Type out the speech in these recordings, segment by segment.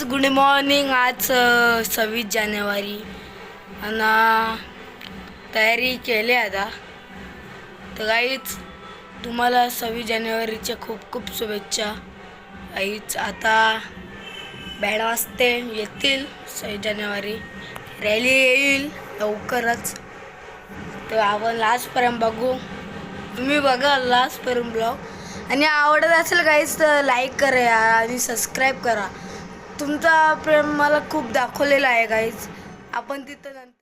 Good morning. आज 26 जानेवारी आणि तयारी केली आता. तर काहीच तुम्हाला 26 जानेवारीच्या खूप खूप शुभेच्छा. काहीच आता 12 वाजते येतील 26 जानेवारी. रॅली येईल लवकरच. तर आपण लास्टपर्यंत बघू. तुम्ही बघा लास्टपर्यंत ब्लॉग आणि आवडत असेल काहीच तर लाईक करा आणि सबस्क्राईब करा. तुमचा प्रेम मला खूप दाखवलेला आहे गाईज. आपण तिथं नंतर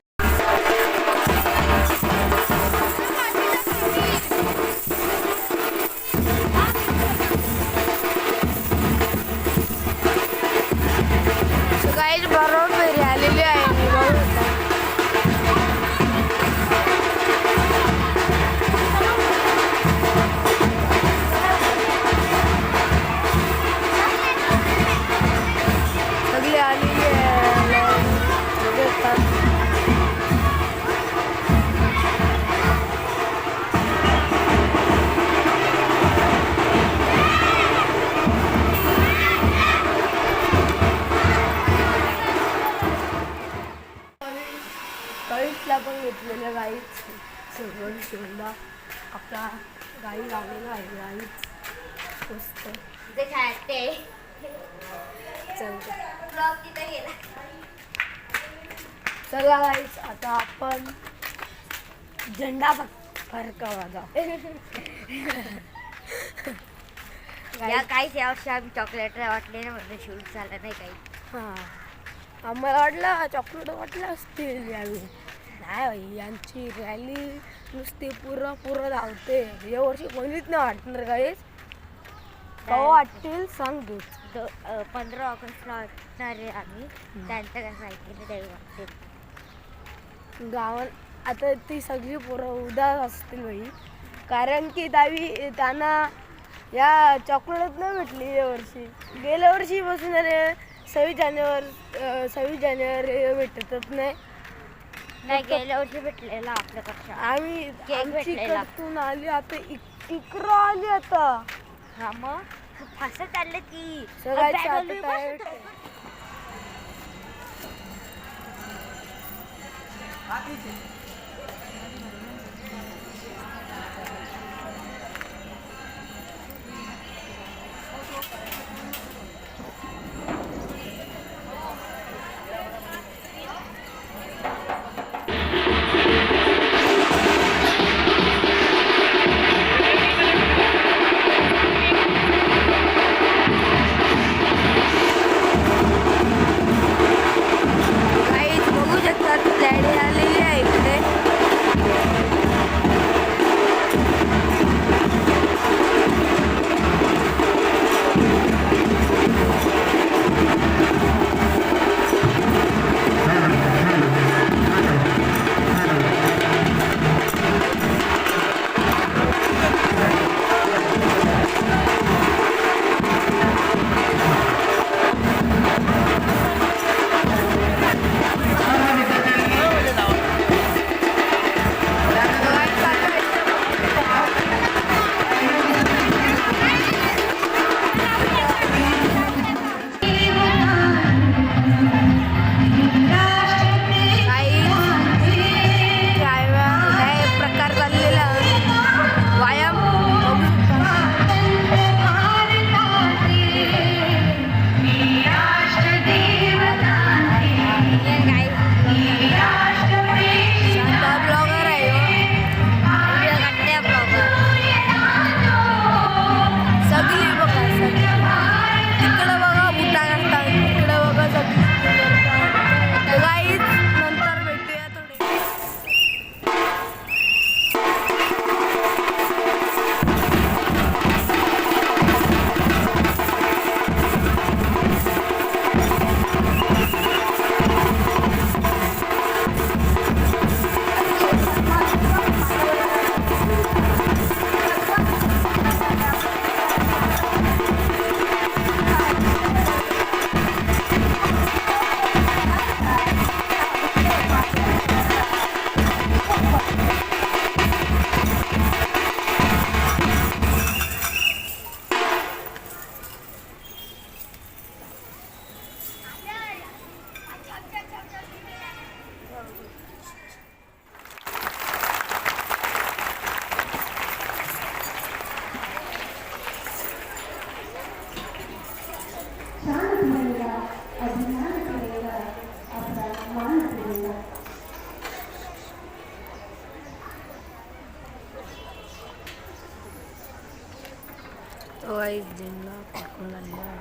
गाईज बरोबर फेरी आलेली आहे. मी बघू सगळी आलेली आहे. कळीसला पण घेतलेलं गाईच सगळं शिवला. आपला गाई लावलेला आहे. गाईच मस्त चला गाईच आता आपण झेंडा फरकावा जाऊ. या काहीच यावर्षी आम्ही चॉकलेट वाटले ना म्हणजे शूट झालं नाही काही. हां आम्हाला वाटलं चॉकलेट वाटलं असतील यावेळी. नाही भाई यांची रॅली नुसती पुरं धावते. या वर्षी कोणीच नाही वाटणार काहीच. केव्हा वाटतील सांग तू. 15 ऑगस्टला वाटणार आहे आम्ही. त्यांचं कसं ऐकलं ते वाटते गावात आता ती सगळी पोरं उदास असतील भाई. कारण की त्यांना या चॉकलेट नाही भेटली या वर्षी. गेल्या वर्षी पासून 26 जानेवारी भेटतच नाही. गेल्या वर्षी भेटलेला आपल्यापेक्षा. आम्ही केक भेटलेला. आली आता इकडं आली आता. हा मग फास्ट चाललं की बघू शकतात. गाडी आलेली आहे इकडे. तो गाईस झेंडा पकडून आणला आहे.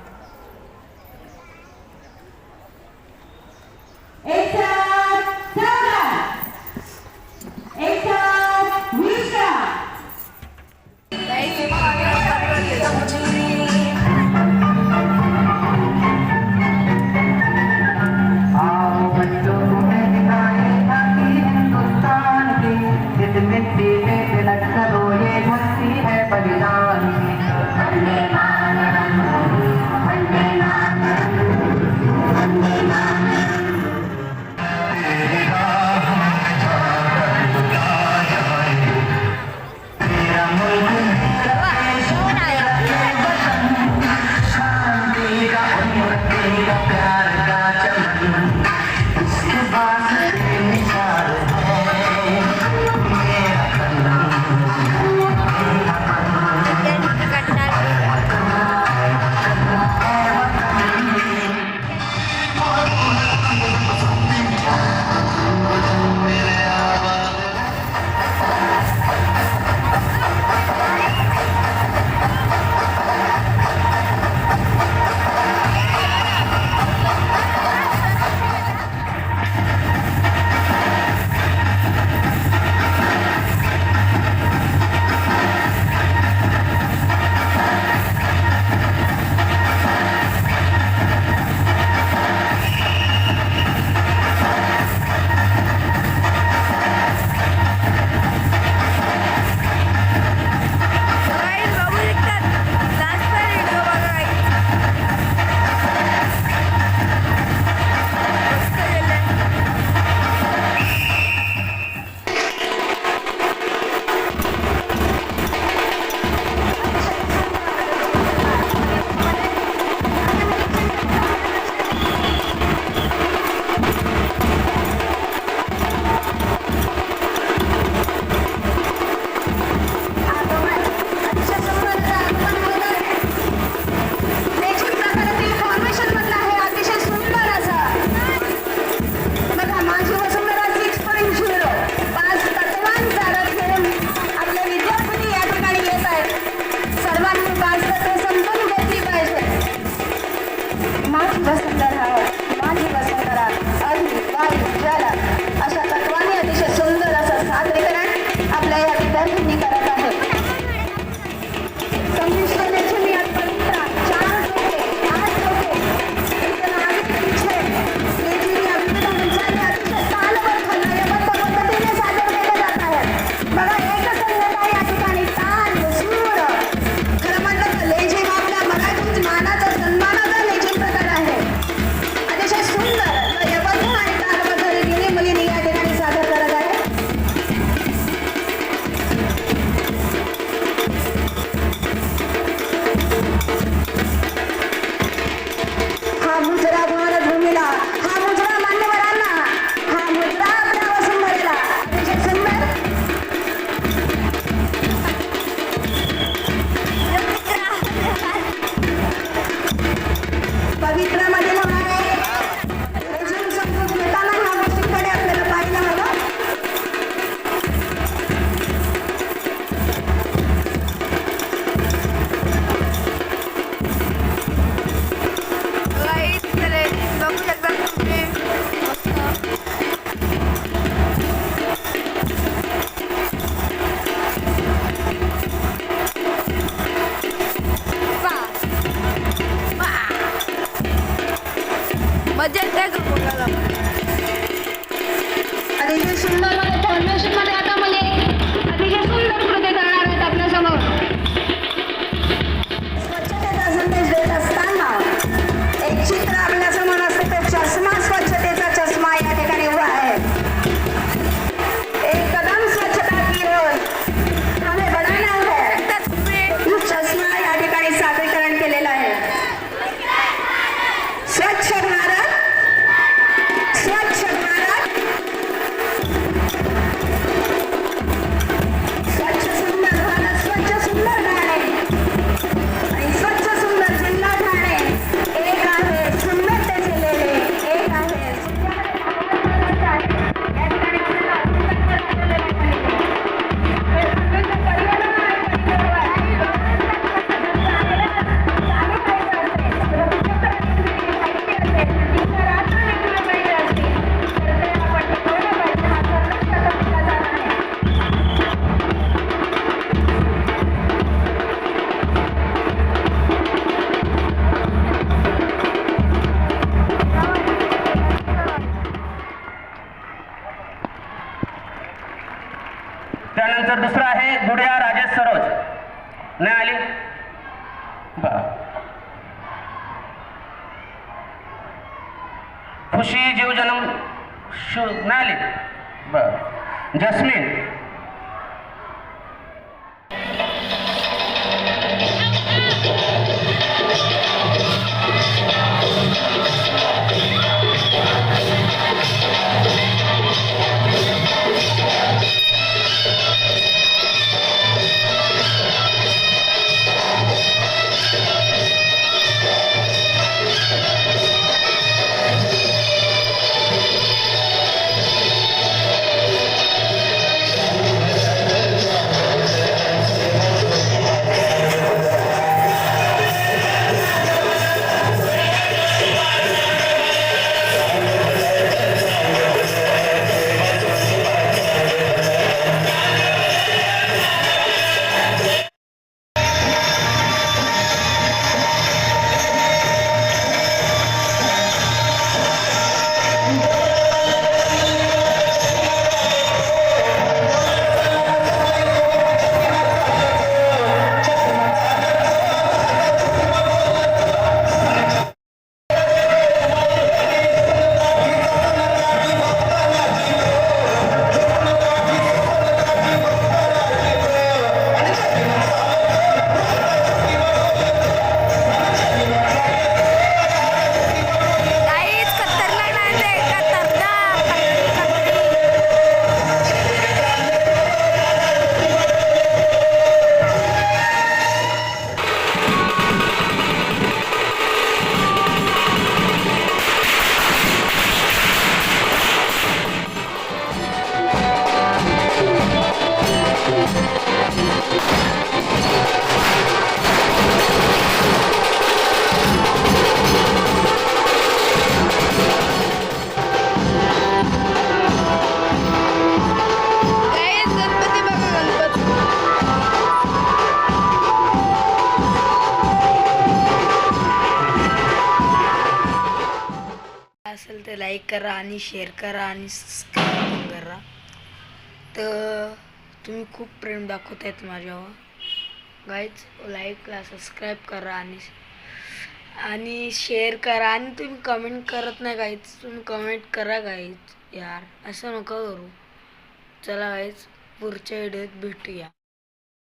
मजा येते का बघायला? अतिशय सुंदर फॉर्मेशन मध्ये आता मुले अतिशय सुंदर कृती करणार आहेत आपल्यासमोर. स्वच्छतेचा संदेश देत असताना एक चित्र आपल्यासमोर असते ते चष्मा, स्वच्छतेचा चष्मा या ठिकाणी उभा आहे. एक कदम स्वच्छता की ओर हमें बढ़ाना है. चष्मा या ठिकाणी सादरीकरण केलेलं आहे. स्वच्छ भारत, स्वच्छ भारत, नाही आले बर. खुशी जीवजन्म नाही आले बर. जस्मिन काहीच खतरनाक नाही ते, खतरनाक खतरनाक. काहीच गणपती बघा, गणपती. असेल तर लाईक करा आणि शेअर करा आणि सबस्क्राईब करा. तर तुम्ही खूप प्रेम दाखवतायत माझ्यावर गाईज. लाईकला सबस्क्राईब करा आणि शेअर करा. आणि तुम्ही कमेंट करत नाही गाईज, तुम्ही कमेंट करा गाईज. यार असं नका करू. चला गाईज, पुढच्या व्हिडिओत भेटूया.